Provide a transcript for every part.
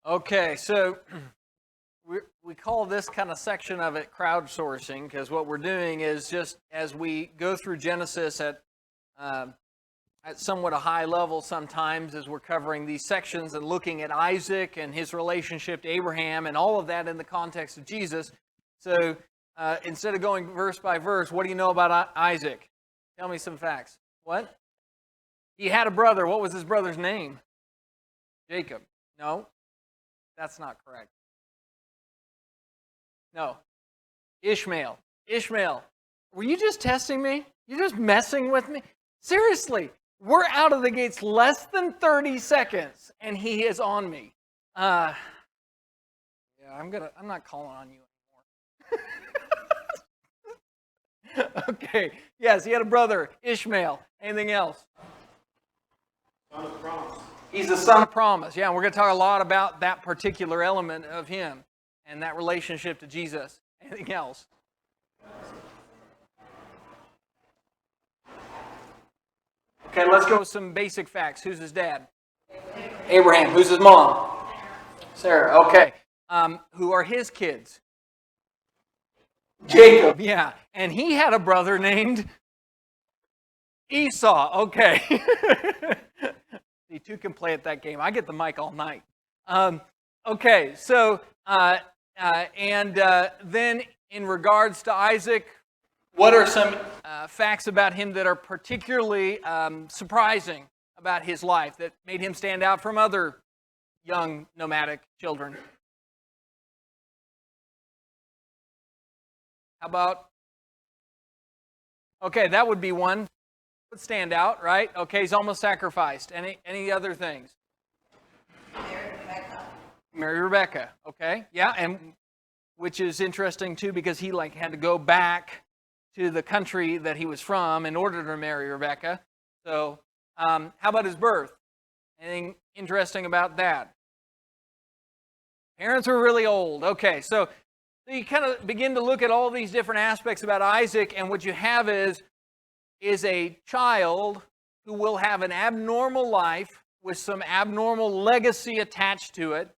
Okay, so we call this kind of section of it crowdsourcing, because what we're doing is just as we go through Genesis at somewhat a high level sometimes, as we're covering these sections and looking at Isaac and his relationship to Abraham and all of that in the context of Jesus. So instead of going verse by verse, what do you know about Isaac? Tell me some facts. What? He had a brother. What was his brother's name? Jacob. No, that's not correct. No. Ishmael. Ishmael. Were you just testing me? You just messing with me? Seriously, we're out of the gates less than 30 seconds, and he is on me. Yeah, I'm not calling on you anymore. Okay. Yes, he had a brother, Ishmael. Anything else? Son of promise. He's the son of promise. Yeah, we're going to talk a lot about that particular element of him and that relationship to Jesus. Anything else? Okay, let's go with some basic facts. Who's his dad? Abraham. Who's his mom? Sarah. Okay. Who are his kids? Jacob. Yeah. And he had a brother named Esau. Okay. See, two can play at that game. I get the mic all night. Okay. So, then in regards to Isaac, what are some facts about him that are particularly surprising about his life that made him stand out from other young nomadic children? How about? Okay, that would be one. Would stand out, right? Okay, he's almost sacrificed. Any other things? Marry Rebecca. Okay, yeah, and which is interesting too because he had to go back to the country that he was from in order to marry Rebecca. So, how about his birth? Anything interesting about that? Parents were really old. Okay, so you kind of begin to look at all these different aspects about Isaac, and what you have is a child who will have an abnormal life with some abnormal legacy attached to it,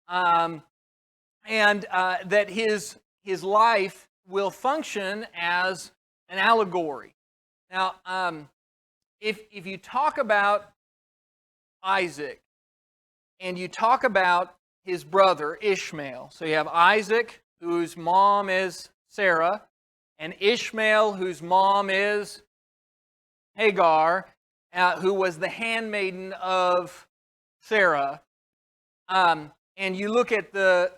and that his life will function as an allegory. Now, if you talk about Isaac and you talk about his brother Ishmael, so you have Isaac, whose mom is Sarah, and Ishmael, whose mom is Hagar, who was the handmaiden of Sarah, and you look at the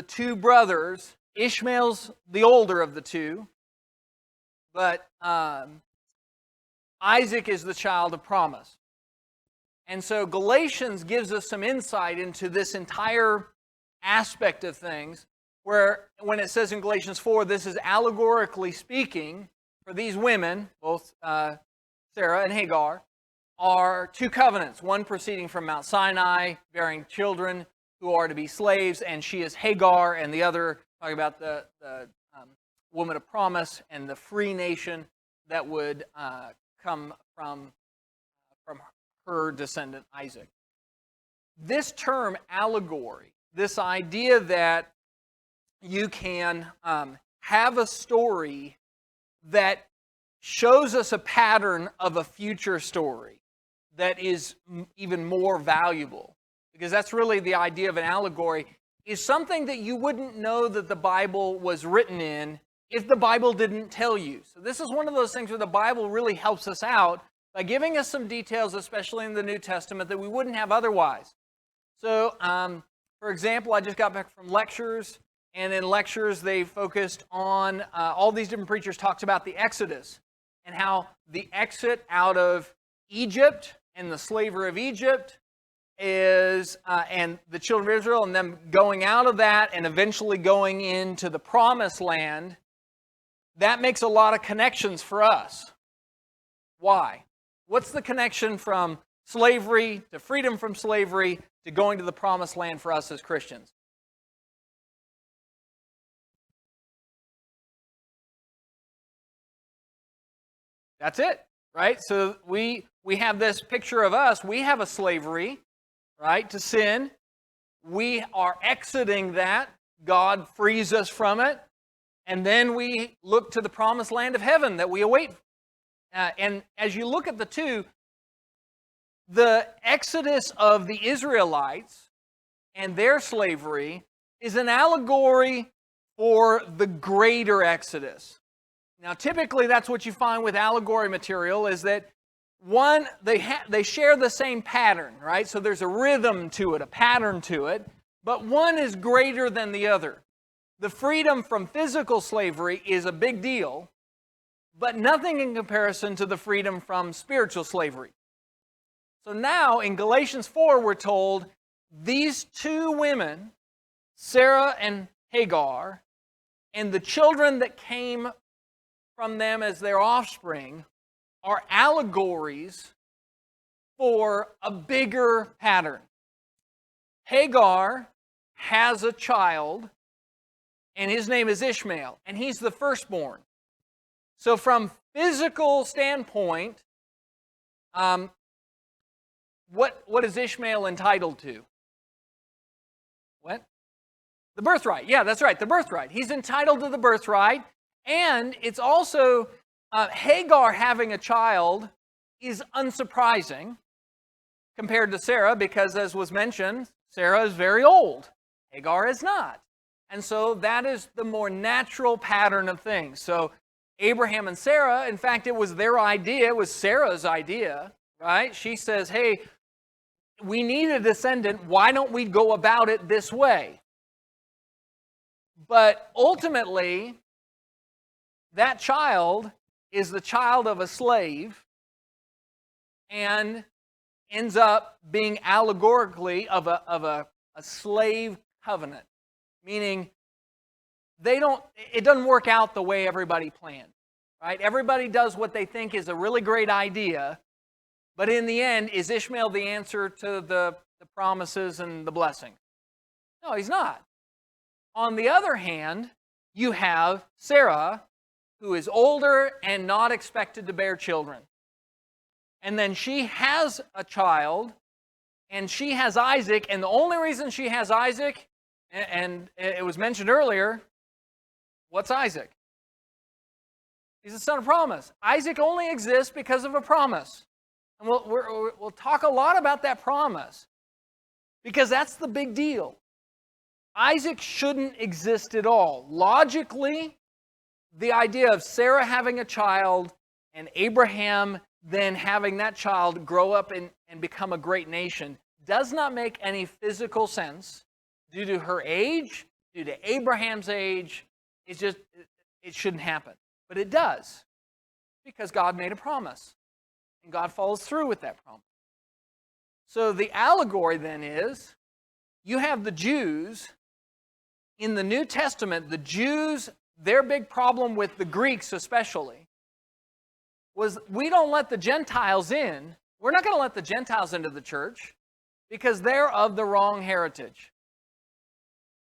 two brothers. Ishmael's the older of the two, but Isaac is the child of promise. And so Galatians gives us some insight into this entire aspect of things, where when it says in Galatians 4, this is allegorically speaking, for these women, both Sarah and Hagar, are two covenants, one proceeding from Mount Sinai, bearing children who are to be slaves, and she is Hagar, and the other talking about the woman of promise and the free nation that would come from her descendant Isaac. This term allegory, this idea that you can have a story that shows us a pattern of a future story that is even more valuable, because that's really the idea of an allegory, is something that you wouldn't know that the Bible was written in if the Bible didn't tell you. So this is one of those things where the Bible really helps us out by giving us some details, especially in the New Testament, that we wouldn't have otherwise. So, for example, I just got back from lectures, and in lectures they focused on, all these different preachers talked about the Exodus, and how the exit out of Egypt and the slavery of Egypt is, and the children of Israel, and them going out of that and eventually going into the promised land, that makes a lot of connections for us. Why? What's the connection from slavery to freedom from slavery to going to the promised land for us as Christians? That's it, right? So we have this picture of us. We have a slavery, right, to sin. we are exiting that. God frees us from it. And then we look to the promised land of heaven that we await. And as you look at the two, the exodus of the Israelites and their slavery is an allegory for the greater exodus. Now, typically that's what you find with allegory material, is that one, they share the same pattern, right? So there's a rhythm to it, a pattern to it, but one is greater than the other. The freedom from physical slavery is a big deal, but nothing in comparison to the freedom from spiritual slavery. So now in Galatians 4, we're told these two women, Sarah and Hagar, and the children that came from them as their offspring, are allegories for a bigger pattern. Hagar has a child, and his name is Ishmael, and he's the firstborn. So from physical standpoint, what is Ishmael entitled to? What? The birthright. Yeah, that's right, the birthright. He's entitled to the birthright, and it's also Hagar having a child is unsurprising compared to Sarah, because as was mentioned, Sarah is very old. Hagar is not. And so that is the more natural pattern of things. So Abraham and Sarah, in fact, it was their idea, it was Sarah's idea, right? She says, hey, we need a descendant, why don't we go about it this way? But ultimately, that child is the child of a slave and ends up being allegorically of a slave covenant. Meaning, it doesn't work out the way everybody planned, right? Everybody does what they think is a really great idea, but in the end, is Ishmael the answer to the promises and the blessing? No, he's not. On the other hand, you have Sarah, who is older and not expected to bear children. And then she has a child, and she has Isaac, and the only reason she has Isaac, and it was mentioned earlier, what's Isaac? He's the son of promise. Isaac only exists because of a promise. And we'll talk a lot about that promise, because that's the big deal. Isaac shouldn't exist at all. Logically, the idea of Sarah having a child and Abraham then having that child grow up and become a great nation does not make any physical sense due to her age, due to Abraham's age. It shouldn't happen. But it does, because God made a promise, and God follows through with that promise. So the allegory then is, you have the Jews. In the New Testament, the Jews, their big problem with the Greeks especially, was we don't let the Gentiles in. We're not going to let the Gentiles into the church because they're of the wrong heritage.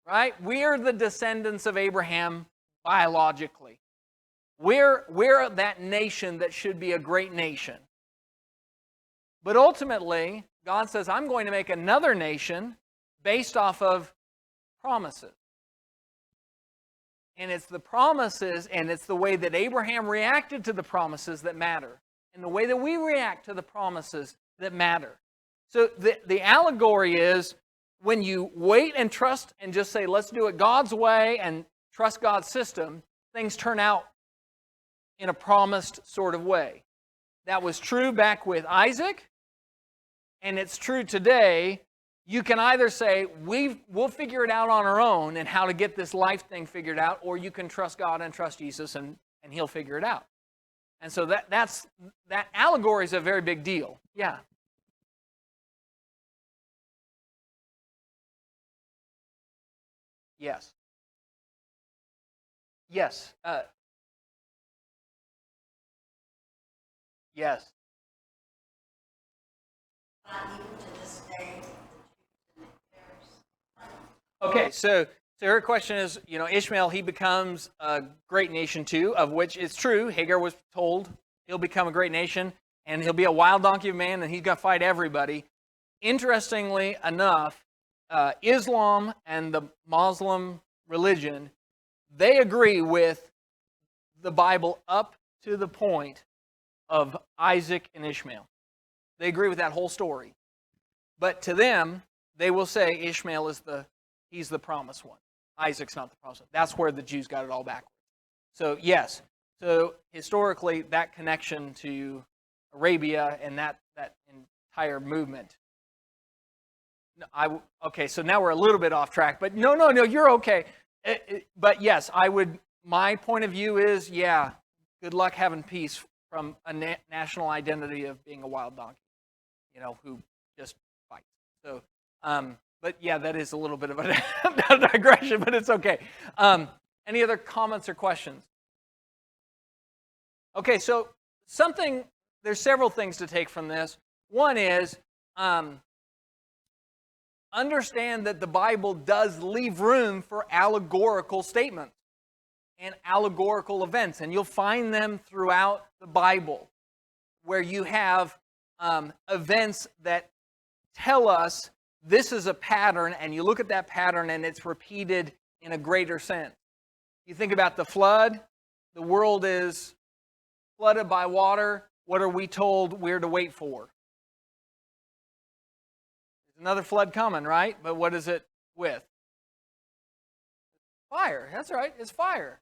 Right? We're the descendants of Abraham biologically. We're that nation that should be a great nation. But ultimately, God says, I'm going to make another nation based off of promises. And it's the promises, and it's the way that Abraham reacted to the promises that matter, and the way that we react to the promises that matter. So the allegory is, when you wait and trust and just say, let's do it God's way and trust God's system, things turn out in a promised sort of way. That was true back with Isaac, and it's true today. You can either say, we'll figure it out on our own and how to get this life thing figured out, or you can trust God and trust Jesus and He'll figure it out. And so that allegory is a very big deal. Yeah. Yes. Yes. Yes. Even to this day, the Jews and the heirs. Okay, so her question is, Ishmael, he becomes a great nation too, of which it's true. Hagar was told he'll become a great nation, and he'll be a wild donkey of a man, and he's going to fight everybody. Interestingly enough, Islam and the Muslim religion, they agree with the Bible up to the point of Isaac and Ishmael. They agree with that whole story. But to them, they will say Ishmael is he's the promised one. Isaac's not the promised one. That's where the Jews got it all backwards. So yes, so historically that connection to Arabia and that entire movement. Okay, so now we're a little bit off track, but no, you're okay. But yes, my point of view is, yeah, good luck having peace from a national identity of being a wild donkey, who just fights. So, but yeah, that is a little bit of a digression, but it's okay. Any other comments or questions? Okay, so there's several things to take from this. One is, understand that the Bible does leave room for allegorical statements and allegorical events, and you'll find them throughout the Bible where you have events that tell us this is a pattern, and you look at that pattern and it's repeated in a greater sense. You think about the flood. The world is flooded by water. What are we told we're to wait for? There's another flood coming, right? But what is it with? Fire. That's right. It's fire.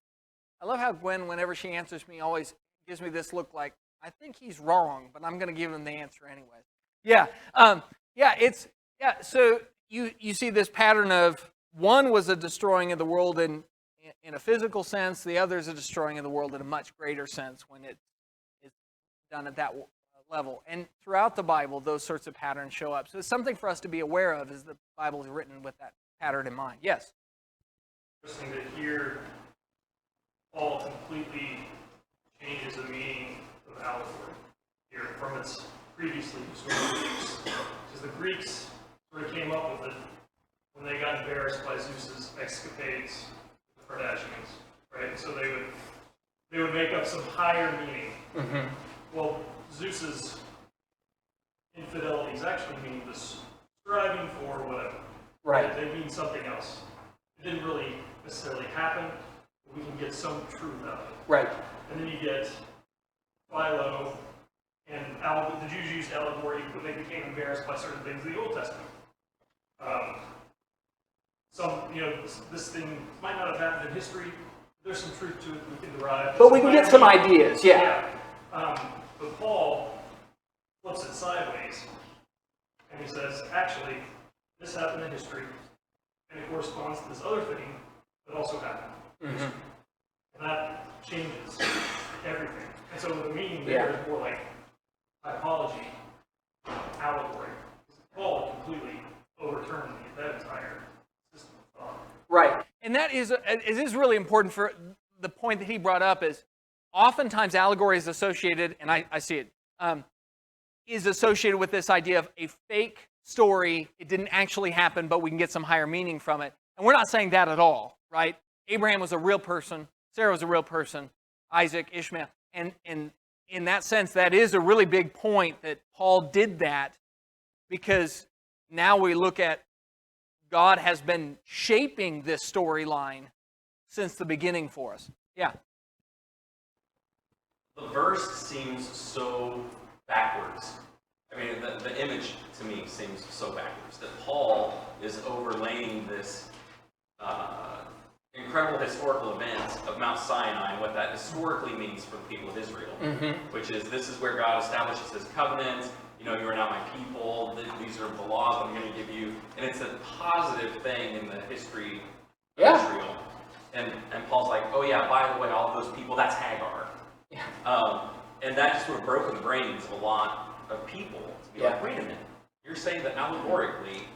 I love how Gwen, whenever she answers me, always gives me this look like, I think he's wrong, but I'm going to give him the answer anyway. Yeah. So you see this pattern of one was a destroying of the world in a physical sense. The other is a destroying of the world in a much greater sense when it's done at that level. And throughout the Bible, those sorts of patterns show up. So it's something for us to be aware of as the Bible is written with that pattern in mind. Yes? Interesting that here, Paul completely changes the meaning of allegory here from its previously historical use. Because the Greeks sort of came up with it when they got embarrassed by Zeus's escapades with the Kardashians, right? So they would make up some higher meaning. Mm-hmm. Well, Zeus's infidelities actually mean this striving for whatever. Right. They mean something else. It didn't really necessarily happen, but we can get some truth out of it. Right. And then you get Philo, and the Jews used allegory when they became embarrassed by certain things in the Old Testament. This thing might not have happened in history. There's some truth to it we can derive. But we can get some ideas, yeah. But Paul flips it sideways, and he says, actually, this happened in history, and it corresponds to this other thing that also happened. Mm-hmm. And that changes everything. And so the meaning there is more like typology, allegory. Paul completely overturned that entire system of thought. Right. And it is really important for the point that he brought up is oftentimes allegory is associated, and I see it, is associated with this idea of a fake story. It didn't actually happen, but we can get some higher meaning from it. And we're not saying that at all, right? Abraham was a real person. Sarah was a real person. Isaac, Ishmael. And in that sense, that is a really big point that Paul did that because now we look at God has been shaping this storyline since the beginning for us. Yeah. The verse seems so backwards. I mean, the image to me seems so backwards that Paul is overlaying this incredible historical event of Mount Sinai and what that historically means for the people of Israel, which is this is where God establishes his covenant. You are now my people. These are the laws I'm going to give you. And it's a positive thing in the history of Israel. And Paul's like, oh yeah, by the way, all of those people, that's Hagar. Yeah. And that just sort of broke the brains of a lot of people to be like, wait a minute, you're saying that allegorically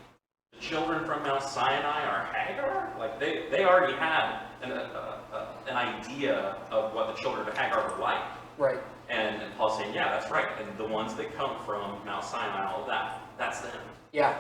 the children from Mount Sinai are Hagar? Like they already had an idea of what the children of Hagar were like. Right. And Paul's saying, yeah, that's right. And the ones that come from Mount Sinai, all of that, that's them. Yeah.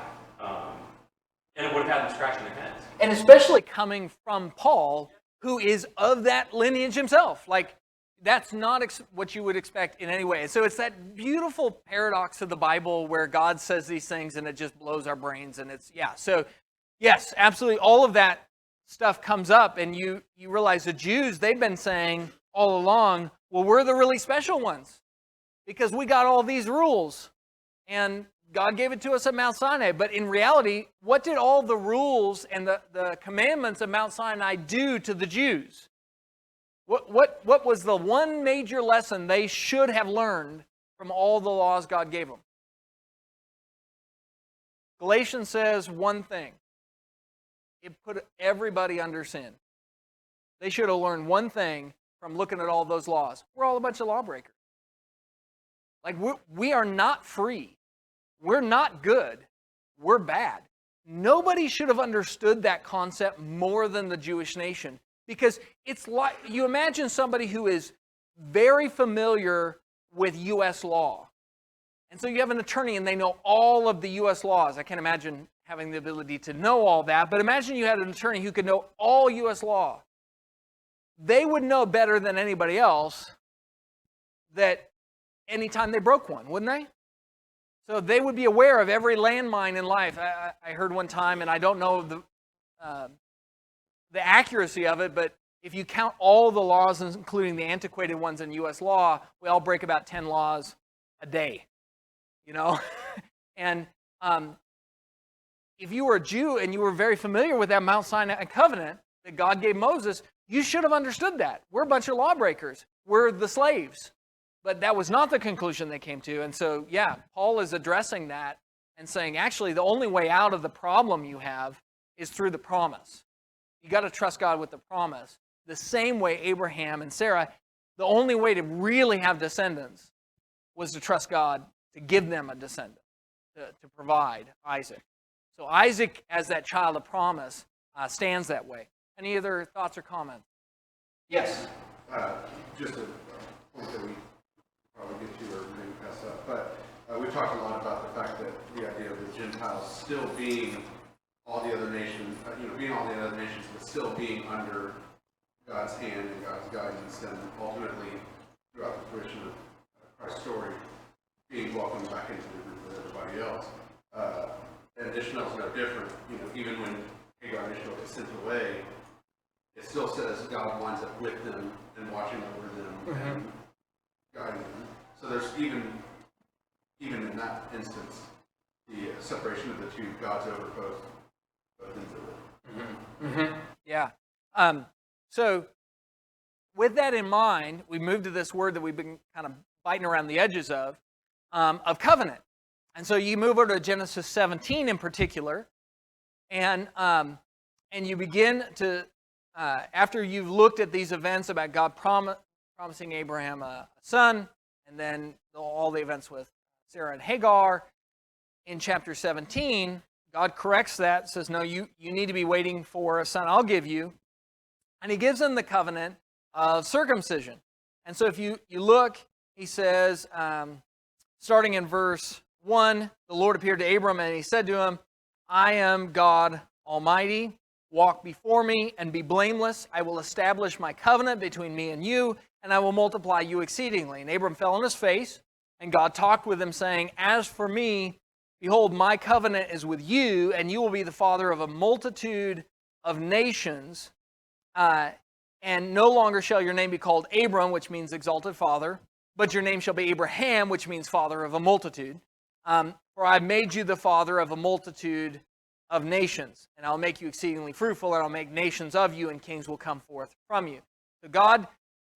And it would have had them scratching their heads. And especially coming from Paul, who is of that lineage himself. Like, that's not what you would expect in any way. And so it's that beautiful paradox of the Bible where God says these things and it just blows our brains. And it's, so Yes, absolutely. All of that stuff comes up, and you realize the Jews, they've been saying all along, well, we're the really special ones because we got all these rules, and God gave it to us at Mount Sinai. But in reality, what did all the rules and the commandments of Mount Sinai do to the Jews? What was the one major lesson they should have learned from all the laws God gave them? Galatians says one thing. It put everybody under sin. They should have learned one thing from looking at all those laws. We're all a bunch of lawbreakers. Like, we are not free. We're not good. We're bad. Nobody should have understood that concept more than the Jewish nation. Because it's like, you imagine somebody who is very familiar with U.S. law. And so you have an attorney and they know all of the U.S. laws. I can't imagine having the ability to know all that, but imagine you had an attorney who could know all U.S. law. They would know better than anybody else that anytime they broke one, wouldn't they? So they would be aware of every landmine in life. I heard one time, and I don't know the accuracy of it, but if you count all the laws, including the antiquated ones in U.S. law, we all break about 10 laws a day, you know? And if you were a Jew and you were very familiar with that Mount Sinai covenant that God gave Moses, you should have understood that. We're a bunch of lawbreakers. We're the slaves. But that was not the conclusion they came to. And so, yeah, Paul is addressing that and saying, actually, the only way out of the problem you have is through the promise. You got to trust God with the promise. The same way Abraham and Sarah, the only way to really have descendants was to trust God to give them a descendant, to provide Isaac. So Isaac, as that child of promise, stands that way. Any other thoughts or comments? Yes. Just a point that we probably get to or maybe pass up, but we talked a lot about the fact that the idea of the Gentiles still being all the other nations, being all the other nations, but still being under God's hand and God's guidance, and ultimately, throughout the fruition of Christ's story, being welcomed back into the group with everybody else. And Ishmael's no different. Even when Hagar and Ishmael get sent away, it still says God winds up with them and watching over them and guiding them. So there's even in that instance, the separation of the two, God's over both ends of it. Yeah. So with that in mind, we move to this word that we've been kind of biting around the edges of covenant. And so you move over to Genesis 17 in particular, and you begin to, after you've looked at these events about God promising Abraham a son, and then all the events with Sarah and Hagar, in chapter 17, God corrects that, says, no, you need to be waiting for a son I'll give you. And he gives them the covenant of circumcision. And so if you look, he says, starting in verse 1, the Lord appeared to Abram and he said to him, I am God Almighty. Walk before me and be blameless. I will establish my covenant between me and you, and I will multiply you exceedingly. And Abram fell on his face, and God talked with him, saying, as for me, behold, my covenant is with you, and you will be the father of a multitude of nations. And no longer shall your name be called Abram, which means exalted father, but your name shall be Abraham, which means father of a multitude. For I have made you the father of a multitude of nations, and I'll make you exceedingly fruitful, and I'll make nations of you, and kings will come forth from you. So God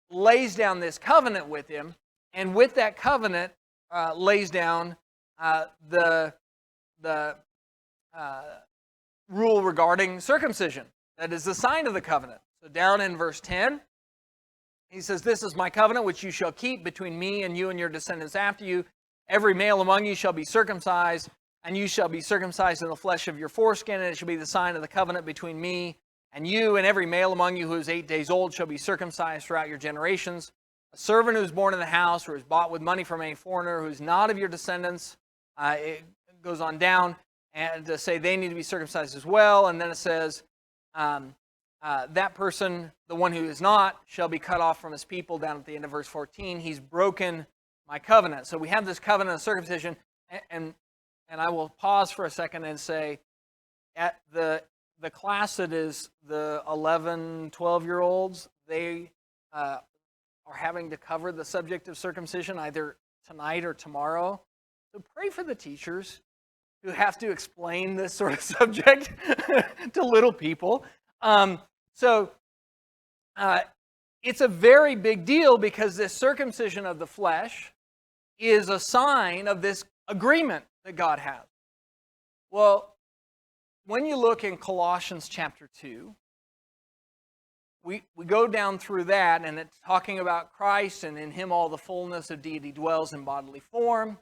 lays down this covenant with him, and with that covenant lays down the rule regarding circumcision. That is the sign of the covenant. So down in verse 10, he says, this is my covenant which you shall keep between me and you and your descendants after you. Every male among you shall be circumcised, and you shall be circumcised in the flesh of your foreskin, and it shall be the sign of the covenant between me and you. And every male among you who is 8 days old shall be circumcised throughout your generations. A servant who is born in the house or is bought with money from any foreigner who is not of your descendants, it goes on down and to say they need to be circumcised as well. And then it says, that person, the one who is not, shall be cut off from his people, down at the end of verse 14. He's broken my covenant. So we have this covenant of circumcision, and I will pause for a second and say, at the the class that is the 11, 12-year-olds, they are having to cover the subject of circumcision either tonight or tomorrow. So pray for the teachers who have to explain this sort of subject to little people. It's a very big deal because this circumcision of the flesh is a sign of this agreement that God has. Well, when you look in Colossians chapter 2, we go down through that, and it's talking about Christ, and in him all the fullness of deity dwells in bodily form.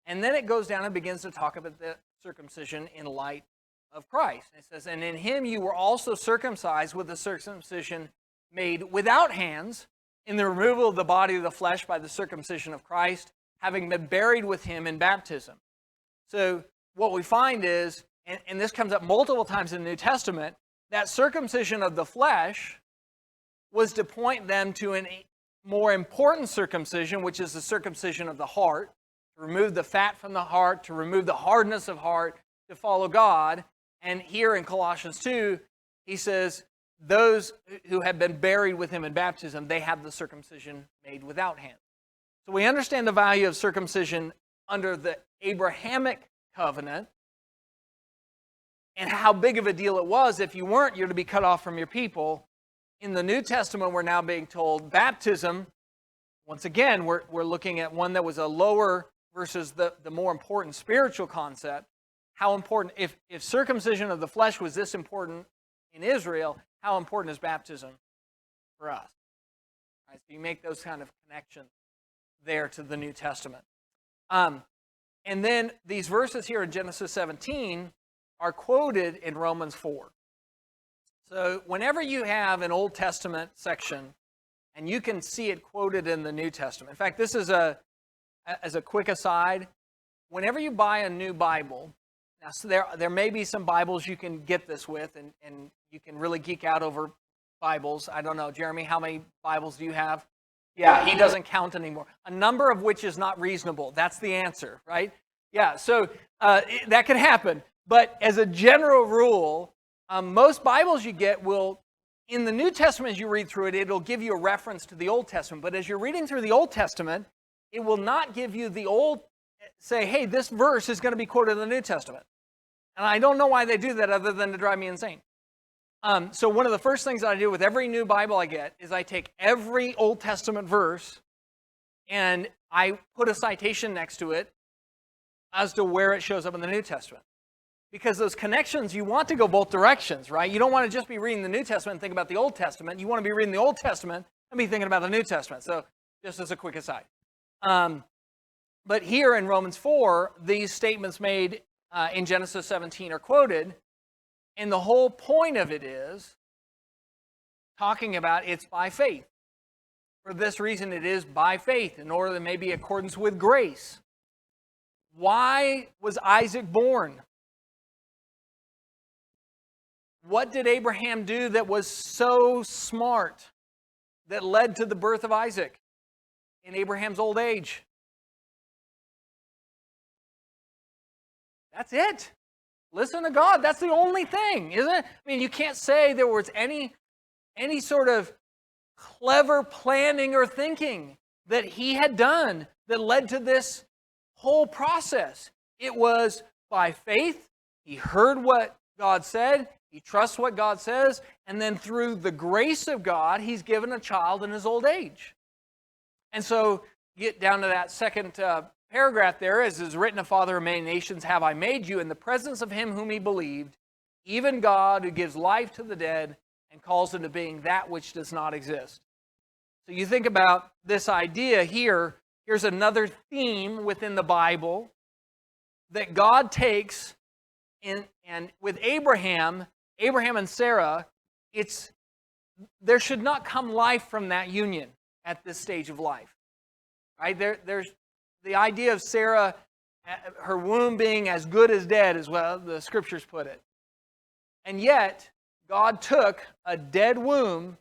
And then it goes down and begins to talk about the circumcision in light of Christ. It says, and in him you were also circumcised with the circumcision made without hands, in the removal of the body of the flesh by the circumcision of Christ, having been buried with him in baptism. So what we find is, and this comes up multiple times in the New Testament, that circumcision of the flesh was to point them to a more important circumcision, which is the circumcision of the heart, to remove the fat from the heart, to remove the hardness of heart, to follow God. And here in Colossians 2, he says, those who have been buried with him in baptism, they have the circumcision made without hands. So we understand the value of circumcision under the Abrahamic covenant and how big of a deal it was. If you weren't, you're to be cut off from your people. In the New Testament, we're now being told baptism, once again, we're looking at one that was a lower versus the more important spiritual concept. How important, if circumcision of the flesh was this important in Israel, how important is baptism for us? Right, so you make those kind of connections there to the New Testament. And then these verses here in Genesis 17 are quoted in Romans 4. So whenever you have an Old Testament section, and you can see it quoted in the New Testament. In fact, this is as a quick aside, whenever you buy a new Bible, now so there may be some Bibles you can get this with, and you can really geek out over Bibles. I don't know, Jeremy, how many Bibles do you have? Yeah, he doesn't count anymore. A number of which is not reasonable. That's the answer, right? Yeah, so that can happen. But as a general rule, most Bibles you get will, in the New Testament, as you read through it, it'll give you a reference to the Old Testament. But as you're reading through the Old Testament, it will not give you the old, say, hey, this verse is going to be quoted in the New Testament. And I don't know why they do that other than to drive me insane. So one of the first things that I do with every new Bible I get is I take every Old Testament verse and I put a citation next to it as to where it shows up in the New Testament. Because those connections, you want to go both directions, right? You don't want to just be reading the New Testament and think about the Old Testament. You want to be reading the Old Testament and be thinking about the New Testament. So just as a quick aside. But here in Romans 4, these statements made in Genesis 17 are quoted. And the whole point of it is talking about it's by faith. For this reason, it is by faith, in order that may be accordance with grace. Why was Isaac born? What did Abraham do that was so smart that led to the birth of Isaac in Abraham's old age? That's it. Listen to God. That's the only thing, isn't it? I mean, you can't say there was any sort of clever planning or thinking that he had done that led to this whole process. It was by faith. He heard what God said. He trusts what God says. And then through the grace of God, he's given a child in his old age. And so get down to that second paragraph there, as is written, a father of many nations have I made you in the presence of him whom he believed, even God who gives life to the dead and calls into being that which does not exist. So you think about this idea here. Here's another theme within the Bible that God takes in, and with Abraham and Sarah, there should not come life from that union at this stage of life. Right? There's the idea of Sarah, her womb being as good as dead, as well the scriptures put it. And yet, God took a dead womb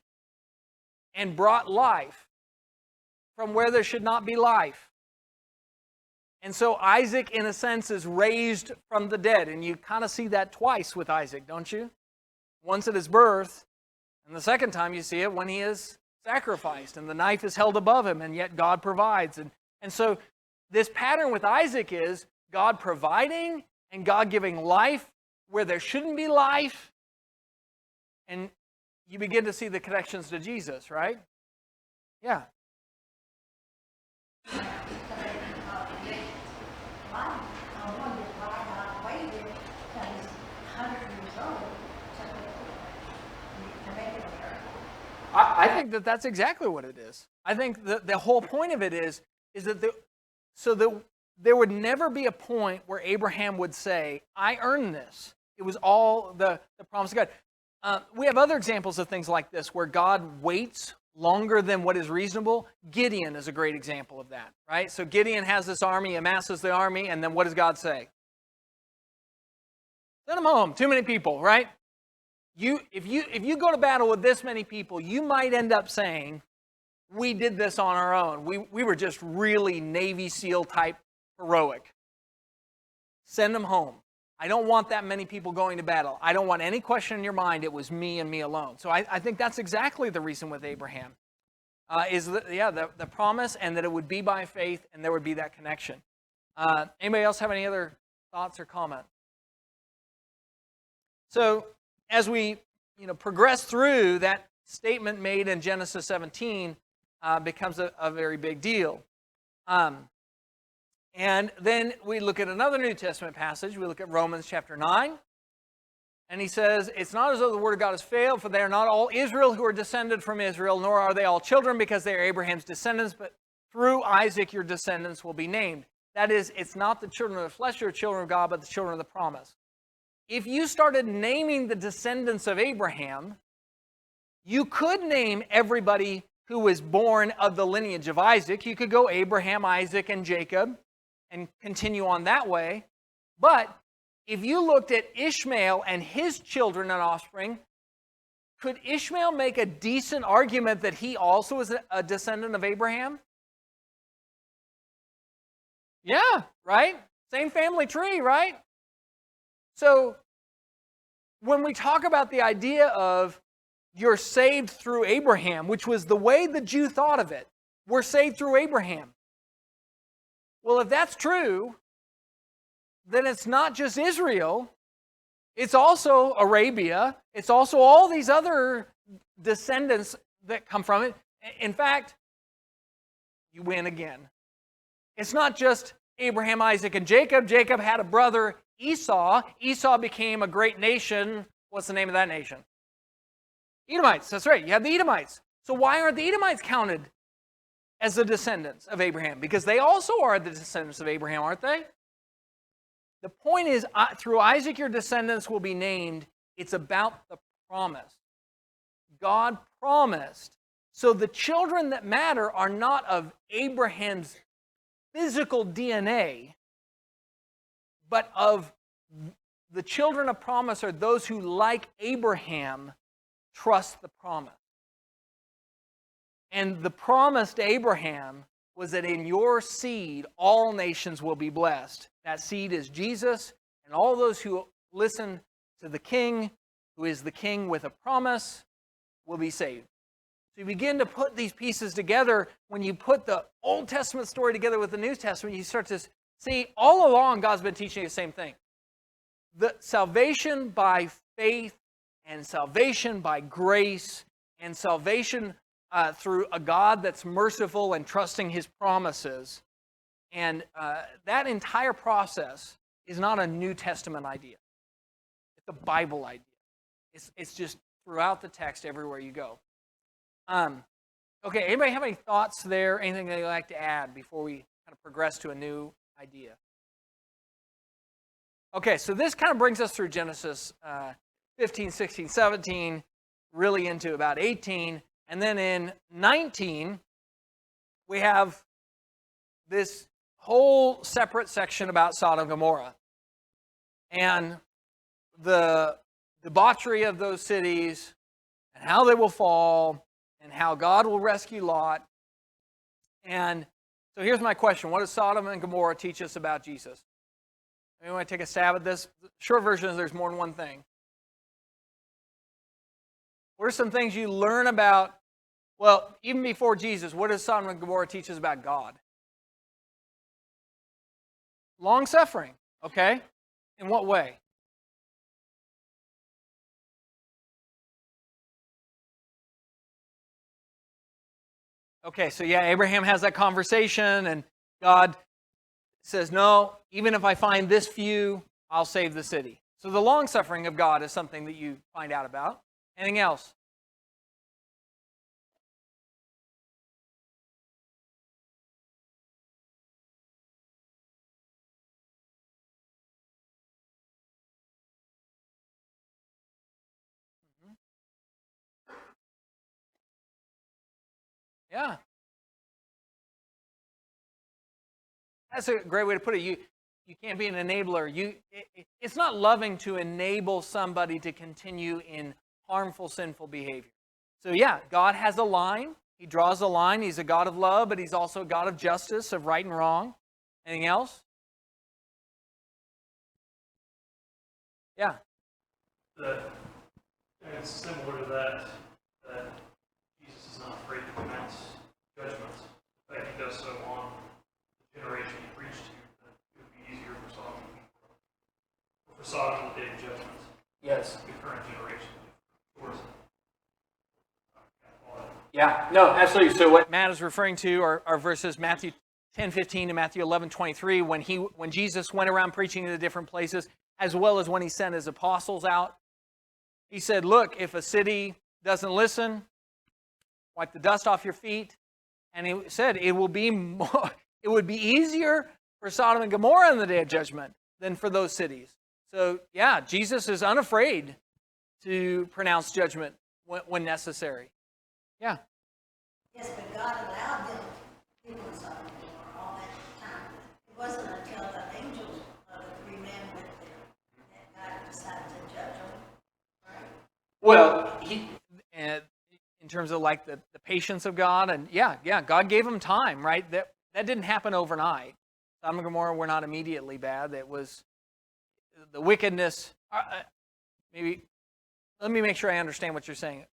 and brought life from where there should not be life. And so Isaac, in a sense, is raised from the dead. And you kind of see that twice with Isaac, don't you? once at his birth, and the second time you see it when he is sacrificed, and the knife is held above him, and yet God provides. And so this pattern with Isaac is God providing and God giving life where there shouldn't be life. And you begin to see the connections to Jesus, right? Yeah. I wondered why God waited till he's 100 years old to make it a miracle. I think that that's exactly what it is. I think the whole point of it is that there would never be a point where Abraham would say, I earned this. It was all the promise of God. We have other examples of things like this where God waits longer than what is reasonable. Gideon is a great example of that, right? So Gideon has this army, amasses the army, and then what does God say? Send them home. Too many people, right? If you go to battle with this many people, you might end up saying, we did this on our own. We were just really Navy SEAL type heroic. Send them home. I don't want that many people going to battle. I don't want any question in your mind it was me and me alone. So I think that's exactly the reason with Abraham. The promise and that it would be by faith and there would be that connection. Anybody else have any other thoughts or comments? So as we progress through, that statement made in Genesis 17 becomes a very big deal. And then we look at another New Testament passage. We look at Romans chapter 9. And he says, it's not as though the word of God has failed, for they are not all Israel who are descended from Israel, nor are they all children because they are Abraham's descendants, but through Isaac your descendants will be named. That is, it's not the children of the flesh who are children of God, but the children of the promise. If you started naming the descendants of Abraham, you could name everybody who was born of the lineage of Isaac. You could go Abraham, Isaac, and Jacob and continue on that way. But if you looked at Ishmael and his children and offspring, could Ishmael make a decent argument that he also is a descendant of Abraham? Yeah, right? Same family tree, right? So when we talk about the idea of you're saved through Abraham, which was the way the Jew thought of it, we're saved through Abraham. Well, if that's true, then it's not just Israel, it's also Arabia, it's also all these other descendants that come from it. In fact, you win again. It's not just Abraham, Isaac, and Jacob. Jacob had a brother, Esau. Esau became a great nation. What's the name of that nation? Edomites. That's right. You have the Edomites. So why aren't the Edomites counted as the descendants of Abraham? Because they also are the descendants of Abraham, aren't they? The point is, through Isaac your descendants will be named. It's about the promise. God promised. So the children that matter are not of Abraham's physical DNA, but of the children of promise are those who, like Abraham, trust the promise. And the promise to Abraham was that in your seed, all nations will be blessed. That seed is Jesus, and all those who listen to the King, who is the King with a promise, will be saved. So you begin to put these pieces together. When you put the Old Testament story together with the New Testament, you start to see all along God's been teaching you the same thing. The salvation by faith and salvation by grace and salvation through a God that's merciful and trusting His promises. And that entire process is not a New Testament idea. It's a Bible idea. It's just throughout the text everywhere you go. Okay, anybody have any thoughts there? Anything they'd like to add before we kind of progress to a new idea? Okay, so this kind of brings us through Genesis 15, 16, 17, really into about 18. And then in 19, we have this whole separate section about Sodom and Gomorrah. And the debauchery of those cities, and how they will fall, and how God will rescue Lot. And so here's my question. What does Sodom and Gomorrah teach us about Jesus? Anyone want to take a stab at this? The short version is there's more than one thing. What are some things you learn about, well, even before Jesus, what does Sodom and Gomorrah teach us about God? Long-suffering, okay? In what way? Okay, so yeah, Abraham has that conversation, and God says, no, even if I find this few, I'll save the city. So the long-suffering of God is something that you find out about. Anything else? Yeah. That's a great way to put it. You can't be an enabler. It's not loving to enable somebody to continue in harmful, sinful behavior. So yeah, God has a line. He draws a line. He's a God of love, but He's also a God of justice, of right and wrong. Anything else? Yeah. And it's similar to that Jesus is not afraid to pronounce judgments. In fact, he does so on the generation he preached to, that it would be easier for Sodom in the day of judgment. Yes. The current generation. Of course. Yeah, no, absolutely. So what Matt is referring to are verses Matthew 10:15 to Matthew 11:23, when Jesus went around preaching in the different places, as well as when He sent His apostles out. He said, look, if a city doesn't listen, wipe the dust off your feet. And He said it would be easier for Sodom and Gomorrah in the day of judgment than for those cities. So yeah, Jesus is unafraid to pronounce judgment when necessary. Yeah. Yes, but God allowed them to live in Sodom and Gomorrah all that time. It wasn't until the angels of the three men went there that God decided to judge them, right? Well, in terms of like the patience of God, and yeah, God gave them time, right? That didn't happen overnight. Sodom and Gomorrah were not immediately bad. It was the wickedness. Maybe let me make sure I understand what you're saying.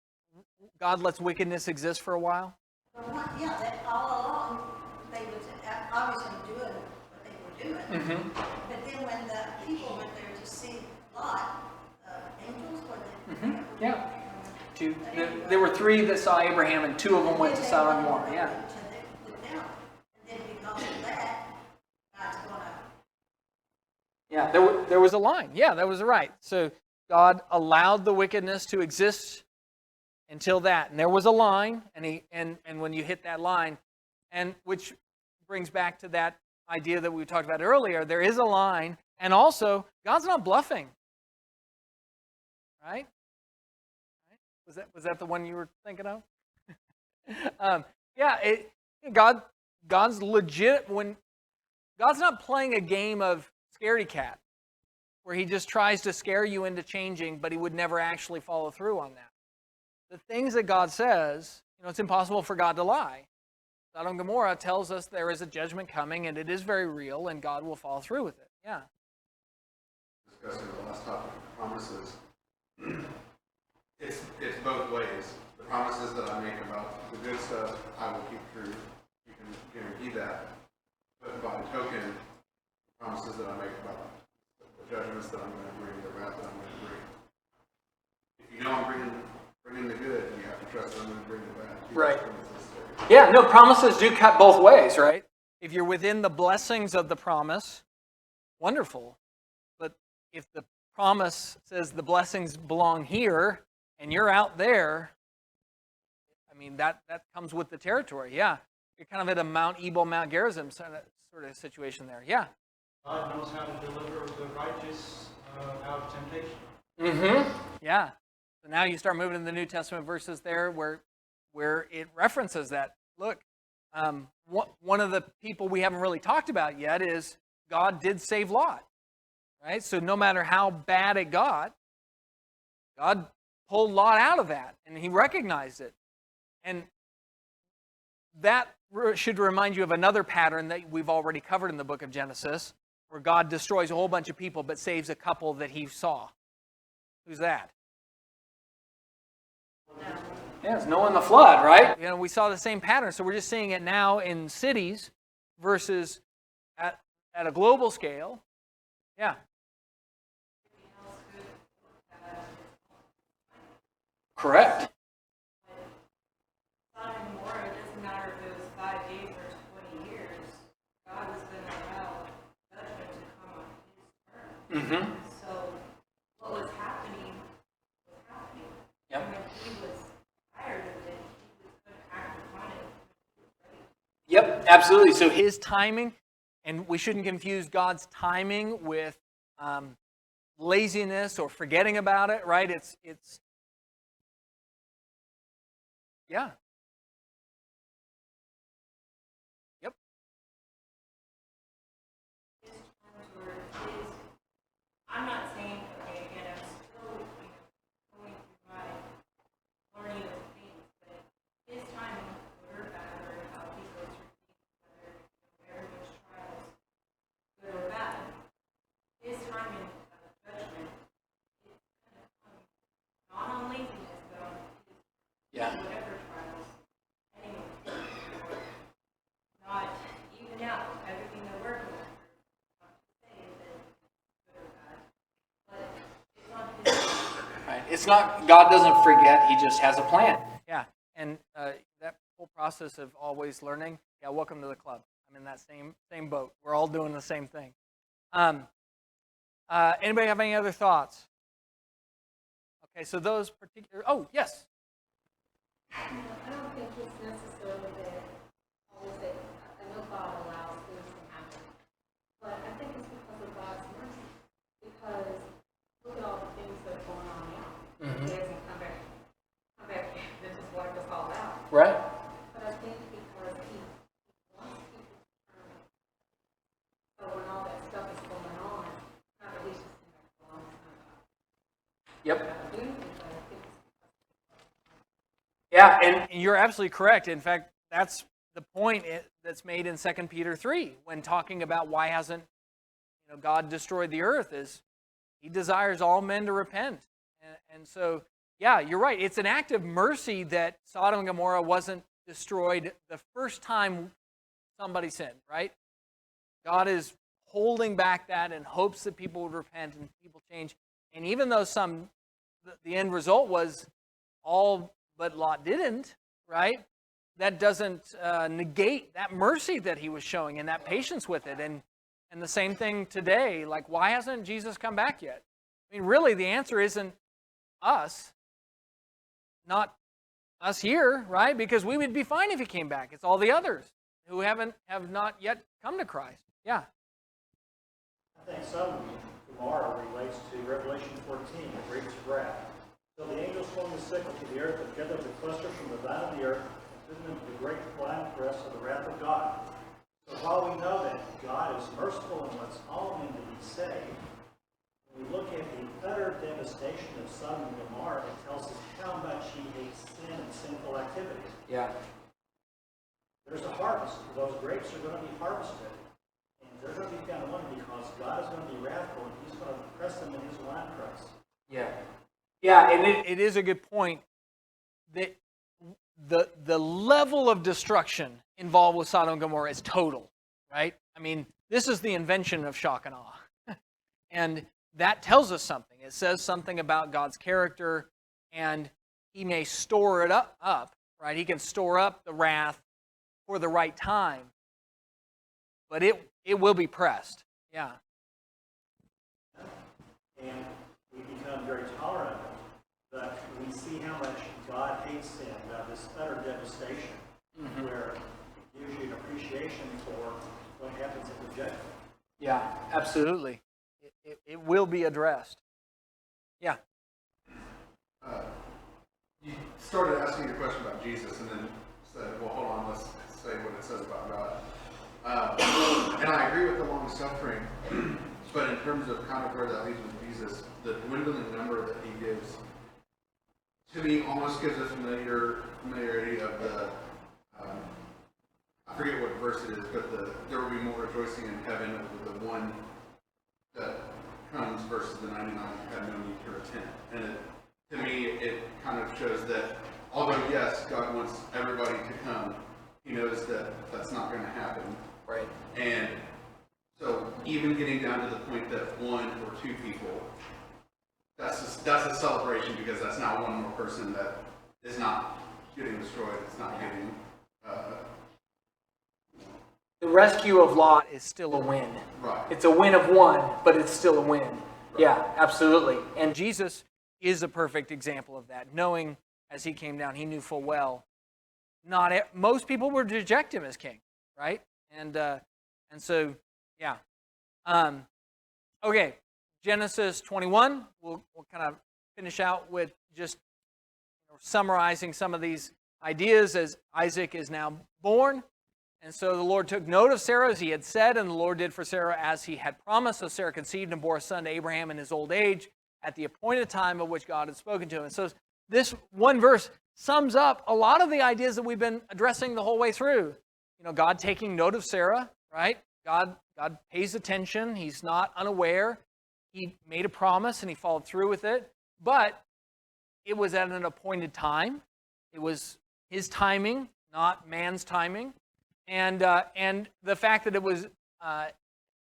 God lets wickedness exist for a while? Yeah, that all along they was obviously doing what they were doing. Mm-hmm. But then when the people went there to see Lot, angels were there. Mm-hmm. Yeah. There were three that saw Abraham, and two of them went to Sodom and Gomorrah. Yeah. With them. And then because of that, God's going to... Yeah, there was a line. Yeah, that was right. So God allowed the wickedness to exist until that, and there was a line, and when you hit that line, and which brings back to that idea that we talked about earlier, there is a line, and also God's not bluffing, right? Was that the one you were thinking of? God's legit when God's not playing a game of scaredy cat, where He just tries to scare you into changing, but He would never actually follow through on that. The things that God says, it's impossible for God to lie. Sodom and Gomorrah tells us there is a judgment coming, and it is very real, and God will follow through with it. Yeah. Discussing the last topic, promises. It's both ways. The promises that I make about the good stuff, I will keep true. You can guarantee that. But by token, the promises that I make about the judgments that I'm going to bring, the wrath that I'm going to bring. If you know I'm bringing the good, you have to trust I'm going to bring the bad. Right. Yeah, no, promises do cut both ways, right? If you're within the blessings of the promise, wonderful. But if the promise says the blessings belong here and you're out there, I mean, that comes with the territory. Yeah. You're kind of at a Mount Ebal, Mount Gerizim sort of situation there. Yeah. God knows how to deliver the righteous out of temptation. Mm-hmm. Yeah. So now you start moving to the New Testament verses there where it references that. Look, one of the people we haven't really talked about yet is God did save Lot. Right? So no matter how bad it got, God pulled Lot out of that, and He recognized it. And that should remind you of another pattern that we've already covered in the book of Genesis, where God destroys a whole bunch of people but saves a couple that He saw. Who's that? Yeah, it's knowing the flood, right? You know, we saw the same pattern, so we're just seeing it now in cities versus at a global scale. Yeah. Correct. Not anymore. It doesn't matter if it was 5 days or 20 years. God was going to allow judgment to come on his terms. Mm-hmm. So what was happening was happening. Yep. And when he was tired of it, he was going to act upon it. Yep, absolutely. So his timing, and we shouldn't confuse God's timing with laziness or forgetting about it, right? It's yeah. Yep. His terms were his. I'm not saying, okay, again, I'm still going through my learning of things, but his timing, good or bad, or how he goes through things, whether marriage trials, good or bad, his timing of judgment is going to come not on laziness, but on his Yeah. whatever trials anyone can do. Not even now, everything that we're going through, not to say that it's good or bad, but it's on his timing. Right. It's not, God doesn't forget, he just has a plan. Yeah. And that whole process of always learning, yeah, welcome to the club. I'm in that same boat. We're all doing the same thing. Anybody have any other thoughts? Okay, so those particular, oh, yes. I don't think it's necessarily that always that I know God allows things to happen, but I think it's because of God's mercy. Because look at all the things that are going on now. Mhm. He hasn't come back, and just wiped us all out. Right. But I think because he wants people to turn. So when all that stuff is going on, not at least just think that's a long time. Yep. I do think that I think it's Yeah, and you're absolutely correct. In fact, that's the point that's made in 2 Peter 3 when talking about why hasn't God destroyed the earth, is he desires all men to repent. And so, yeah, you're right. It's an act of mercy that Sodom and Gomorrah wasn't destroyed the first time somebody sinned, right? God is holding back that in hopes that people would repent and people change. And even though the end result was all but Lot didn't, right? That doesn't negate that mercy that he was showing and that patience with it. And the same thing today, like, why hasn't Jesus come back yet? I mean, really, the answer isn't us, not us here, right? Because we would be fine if he came back. It's all the others who have not yet come to Christ. Yeah. I think Sodom and Gomorrah relates to Revelation 14, the grapes of wrath. So the angel swung the sickle to the earth and gathered the clusters from the vine of the earth and threw them into the great winepress of the wrath of God. So while we know that God is merciful and wants all men to be saved, when we look at the utter devastation of Sodom and Gomorrah, it tells us how much he hates sin and sinful activity. Yeah. There's a harvest. Those grapes are going to be harvested. And they're going to be found wanting because God is going to be wrathful and he's going to press them in his winepress. Yeah. Yeah, and it is a good point that the level of destruction involved with Sodom and Gomorrah is total, right? I mean, this is the invention of shock and awe. And that tells us something. It says something about God's character, and he may store it up, right? He can store up the wrath for the right time, but it will be pressed. Yeah. And we become very tolerant of it. But we see how much God hates sin, this utter devastation, where it gives you an appreciation for what happens at the judgment. Yeah, absolutely. It will be addressed. Yeah. You started asking a question about Jesus and then said, well, hold on, let's say what it says about God. And I agree with the long suffering, but in terms of kind of where that leaves with Jesus, the dwindling number that he gives, to me, almost gives a familiarity of the, I forget what verse it is, but there will be more rejoicing in heaven over the one that comes versus the 99 who had no need to repent. And to me, it kind of shows that although, yes, God wants everybody to come, he knows that that's not going to happen. Right. And so even getting down to the point that 1 or 2 people, that's a celebration, because that's not one more person that is not getting destroyed. It's not getting, The rescue of Lot is still a win. right. It's a win of one, but it's still a win. Yeah, absolutely. And Jesus is a perfect example of that. Knowing as he came down, he knew full well most people would reject him as king, right? And so, yeah. Okay, Genesis 21. We'll kind of finish out with just summarizing some of these ideas as Isaac is now born. And so the Lord took note of Sarah as he had said, and the Lord did for Sarah as he had promised. So Sarah conceived and bore a son to Abraham in his old age at the appointed time of which God had spoken to him. And so this one verse sums up a lot of the ideas that we've been addressing the whole way through. You know, God taking note of Sarah, right? God pays attention. He's not unaware. He made a promise and he followed through with it. But it was at an appointed time. It was his timing, not man's timing. And the fact that it was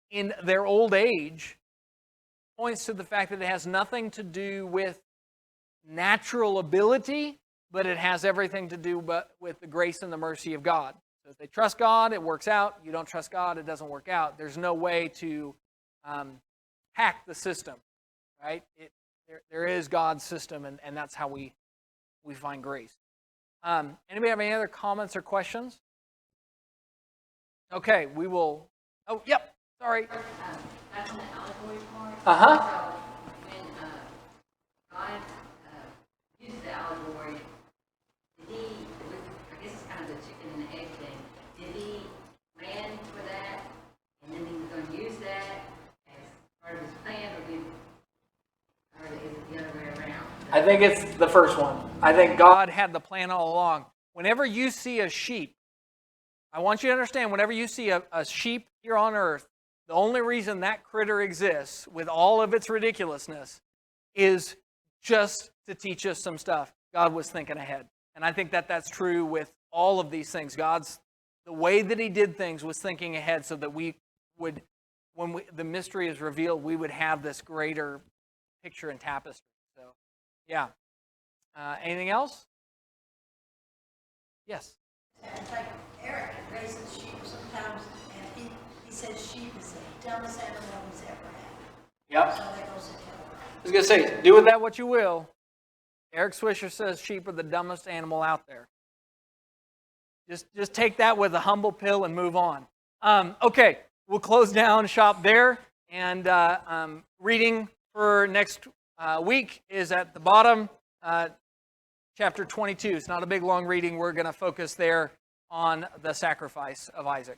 in their old age points to the fact that it has nothing to do with natural ability, but it has everything to do with the grace and the mercy of God. So if they trust God, it works out. You don't trust God, it doesn't work out. There's no way to hack the system, right? There is God's system, and that's how we find grace. Anybody have any other comments or questions? Okay, we will. Oh, yep. Sorry. Back on the allegory part. Uh-huh. So when God used the allegory, did he? I guess it's kind of the chicken and the egg thing. Did he plan for that, and then he was going to use that as part of his plan, or is it the other way around? I think it's the first one. I think God had the plan all along. Whenever you see a sheep, I want you to understand, whenever you see a sheep here on earth, the only reason that critter exists, with all of its ridiculousness, is just to teach us some stuff. God was thinking ahead. And I think that that's true with all of these things. The way that he did things was thinking ahead so that we would, when the mystery is revealed, we would have this greater picture and tapestry. So, yeah. Anything else? Yes. It's like Eric raises sheep sometimes, and he says sheep is the dumbest animal he's ever had. Yep. So that goes to tell. I was going to say, do with that what you will. Eric Swisher says sheep are the dumbest animal out there. Just take that with a humble pill and move on. Okay, we'll close down shop there. And reading for next week is at the bottom, chapter 22. It's not a big, long reading. We're going to focus there on the sacrifice of Isaac.